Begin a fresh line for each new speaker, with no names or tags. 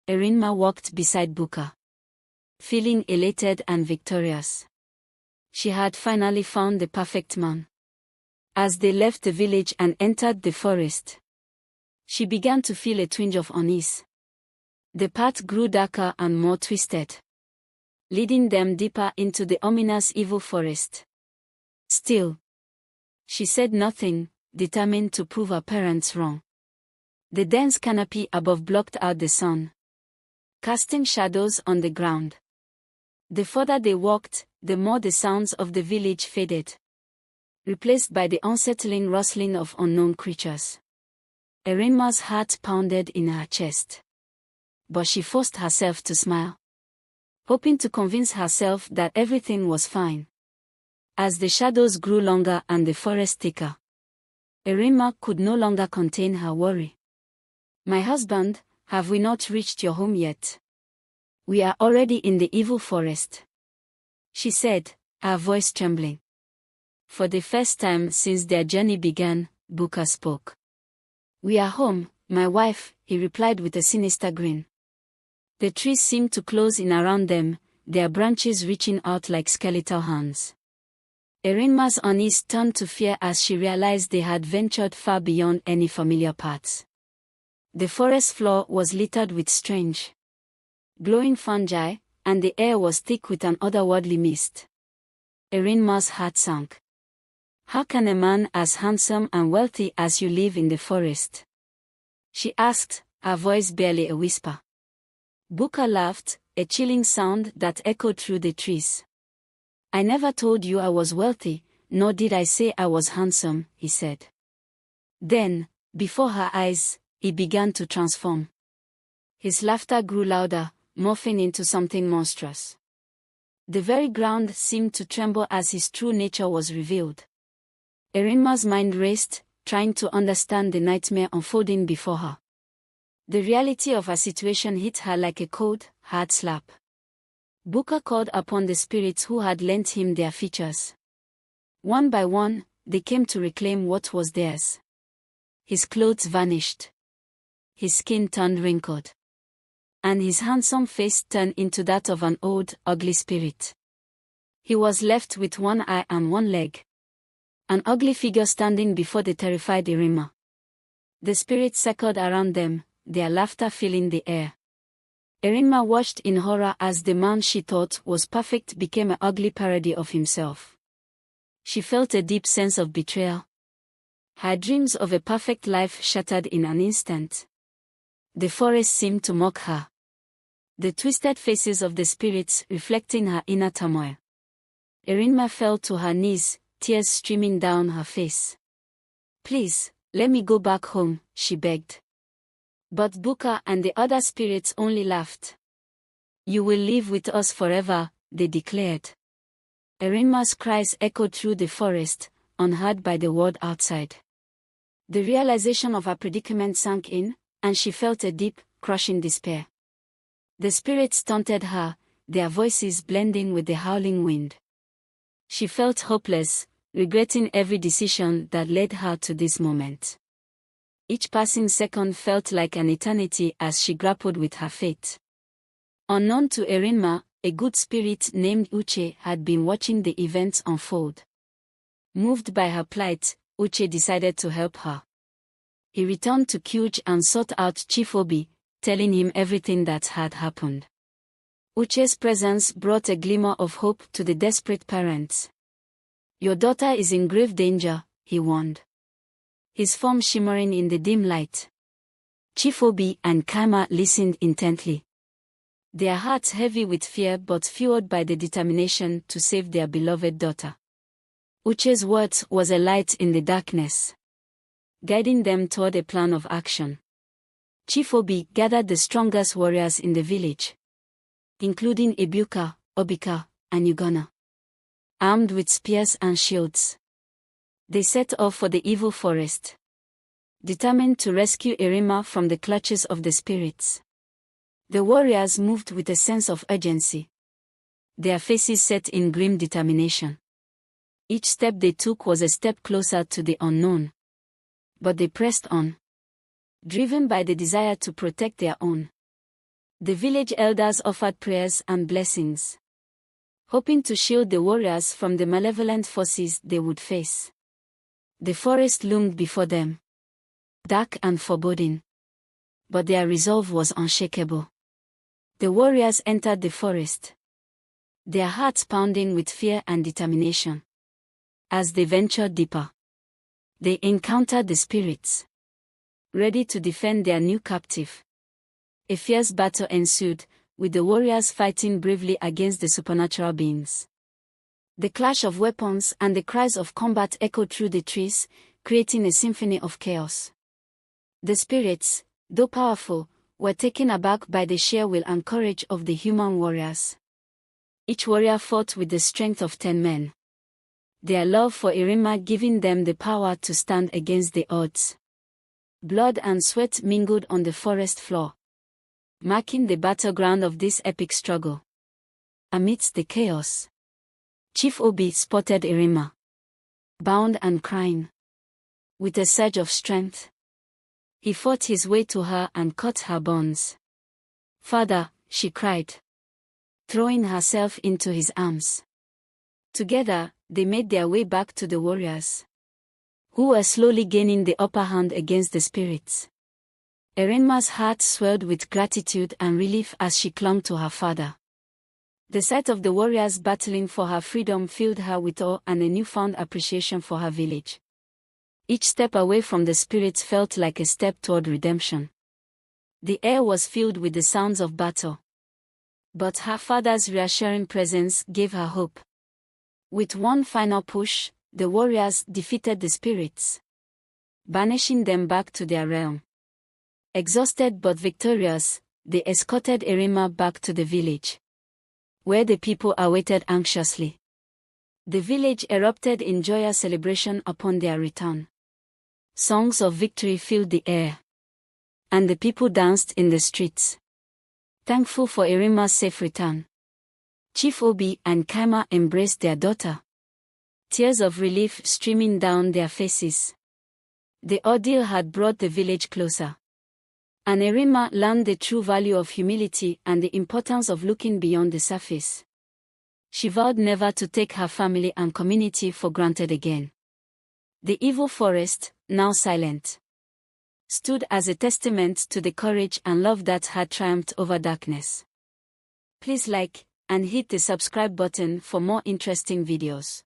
Erinma walked beside Buka, feeling elated and victorious. She had finally found the perfect man. As they left the village and entered the forest, she began to feel a twinge of unease. The path grew darker and more twisted, leading them deeper into the ominous evil forest. Still, she said nothing, determined to prove her parents wrong. The dense canopy above blocked out the sun, casting shadows on the ground. The further they walked, the more the sounds of the village faded, replaced by the unsettling rustling of unknown creatures. Erinma's heart pounded in her chest, but she forced herself to smile, hoping to convince herself that everything was fine. As the shadows grew longer and the forest thicker, Erinma could no longer contain her worry. "My husband, have we not reached your home yet? We are already in the evil forest," she said, her voice trembling. For the first time since their journey began, Buka spoke. "We are home, my wife," he replied with a sinister grin. The trees seemed to close in around them, their branches reaching out like skeletal hands. Erinma's unease turned to fear as she realized they had ventured far beyond any familiar paths. The forest floor was littered with strange, glowing fungi, and the air was thick with an otherworldly mist. Erinma's heart sank. "How can a man as handsome and wealthy as you live in the forest?" she asked, her voice barely a whisper. Buka laughed, a chilling sound that echoed through the trees. "I never told you I was wealthy, nor did I say I was handsome," he said. Then, before her eyes, he began to transform. His laughter grew louder, morphing into something monstrous. The very ground seemed to tremble as his true nature was revealed. Erinma's mind raced, trying to understand the nightmare unfolding before her. The reality of her situation hit her like a cold, hard slap. Buka called upon the spirits who had lent him their features. One by one, they came to reclaim what was theirs. His clothes vanished. His skin turned wrinkled, and his handsome face turned into that of an old, ugly spirit. He was left with one eye and one leg, an ugly figure standing before the terrified Erinma. The spirits circled around them, their laughter filling the air. Erinma watched in horror as the man she thought was perfect became an ugly parody of himself. She felt a deep sense of betrayal. Her dreams of a perfect life shattered in an instant. The forest seemed to mock her, the twisted faces of the spirits reflecting her inner turmoil. Erinma fell to her knees, tears streaming down her face. "Please, let me go back home," she begged. But Buka and the other spirits only laughed. "You will live with us forever," they declared. Erinma's cries echoed through the forest, unheard by the world outside. The realization of her predicament sank in, and she felt a deep, crushing despair. The spirits taunted her, their voices blending with the howling wind. She felt hopeless, regretting every decision that led her to this moment. Each passing second felt like an eternity as she grappled with her fate. Unknown to Erinma, a good spirit named Uche had been watching the events unfold. Moved by her plight, Uche decided to help her. He returned to Kyuj and sought out Chief Obi, telling him everything that had happened. Uche's presence brought a glimmer of hope to the desperate parents. "Your daughter is in grave danger," he warned, his form shimmering in the dim light. Chief Obi and Kaima listened intently, their hearts heavy with fear but fueled by the determination to save their beloved daughter. Uche's words was a light in the darkness, guiding them toward a plan of action. Chief Obi gathered the strongest warriors in the village, including Ebuka, Obika, and Ugonna. Armed with spears and shields, they set off for the evil forest, determined to rescue Erinma from the clutches of the spirits. The warriors moved with a sense of urgency, their faces set in grim determination. Each step they took was a step closer to the unknown. But they pressed on, driven by the desire to protect their own. The village elders offered prayers and blessings, hoping to shield the warriors from the malevolent forces they would face. The forest loomed before them, dark and foreboding, but their resolve was unshakable. The warriors entered the forest, their hearts pounding with fear and determination. As they ventured deeper, they encountered the spirits, ready to defend their new captive. A fierce battle ensued, with the warriors fighting bravely against the supernatural beings. The clash of weapons and the cries of combat echoed through the trees, creating a symphony of chaos. The spirits, though powerful, were taken aback by the sheer will and courage of the human warriors. Each warrior fought with the strength of 10 men, their love for Erinma giving them the power to stand against the odds. Blood and sweat mingled on the forest floor, marking the battleground of this epic struggle. Amidst the chaos, Chief Obi spotted Erinma, bound and crying. With a surge of strength, he fought his way to her and cut her bonds. "Father," she cried, throwing herself into his arms. Together, they made their way back to the warriors, who were slowly gaining the upper hand against the spirits. Erinma's heart swelled with gratitude and relief as she clung to her father. The sight of the warriors battling for her freedom filled her with awe and a newfound appreciation for her village. Each step away from the spirits felt like a step toward redemption. The air was filled with the sounds of battle, but her father's reassuring presence gave her hope. With one final push, the warriors defeated the spirits, banishing them back to their realm. Exhausted but victorious, they escorted Erinma back to the village, where the people awaited anxiously. The village erupted in joyous celebration upon their return. Songs of victory filled the air, and the people danced in the streets, thankful for Erinma's safe return. Chief Obi and Kaima embraced their daughter, tears of relief streaming down their faces. The ordeal had brought the village closer, and Erinma learned the true value of humility and the importance of looking beyond the surface. She vowed never to take her family and community for granted again. The evil forest, now silent, stood as a testament to the courage and love that had triumphed over darkness. Please like and hit the subscribe button for more interesting videos.